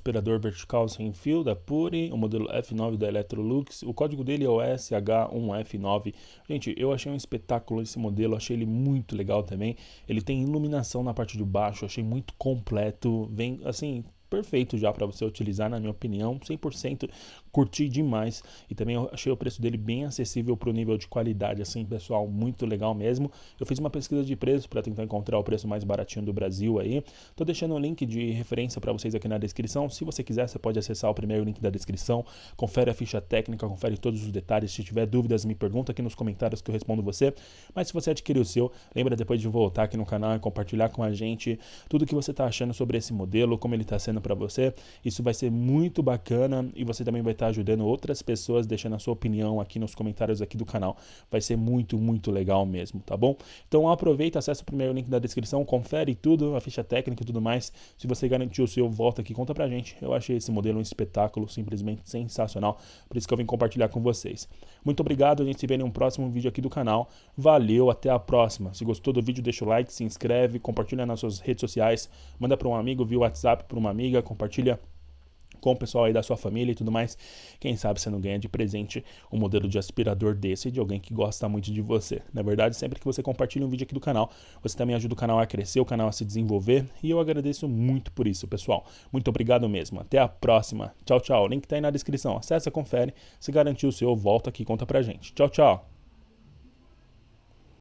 aspirador vertical sem fio da Puri, o modelo F9 da Electrolux. O código dele é o SH1F9. Gente, eu achei um espetáculo esse modelo, achei ele muito legal também. Ele tem iluminação na parte de baixo, achei muito completo, vem assim perfeito já para você utilizar, na minha opinião, 100%, curti demais, e também eu achei o preço dele bem acessível para o nível de qualidade, assim, pessoal, muito legal mesmo. Eu fiz uma pesquisa de preço para tentar encontrar o preço mais baratinho do Brasil aí, tô deixando o link de referência para vocês aqui na descrição. Se você quiser, você pode acessar o primeiro link da descrição, confere a ficha técnica, confere todos os detalhes. Se tiver dúvidas, me pergunta aqui nos comentários que eu respondo você. Mas se você adquirir o seu, lembra depois de voltar aqui no canal e compartilhar com a gente tudo que você está achando sobre esse modelo, como ele está sendo para você. Isso vai ser muito bacana e você também vai estar ajudando outras pessoas, deixando a sua opinião aqui nos comentários aqui do canal. Vai ser muito, muito legal mesmo, tá bom? Então aproveita, acessa o primeiro link da descrição, confere tudo, a ficha técnica e tudo mais. Se você garantiu o seu, volta aqui, conta pra gente. Eu achei esse modelo um espetáculo, simplesmente sensacional, por isso que eu vim compartilhar com vocês. Muito obrigado, a gente se vê em um próximo vídeo aqui do canal. Valeu, até a próxima. Se gostou do vídeo, deixa o like, se inscreve, compartilha nas suas redes sociais, manda para um amigo via WhatsApp, para uma amiga, compartilha com o pessoal aí da sua família e tudo mais. Quem sabe você não ganha de presente um modelo de aspirador desse de alguém que gosta muito de você. Na verdade, sempre que você compartilha um vídeo aqui do canal, você também ajuda o canal a crescer, o canal a se desenvolver, e eu agradeço muito por isso, pessoal. Muito obrigado mesmo. Até a próxima. Tchau, tchau. O link tá aí na descrição. Acessa, confere. Se garantiu o seu, volta aqui e conta pra gente. Tchau, tchau.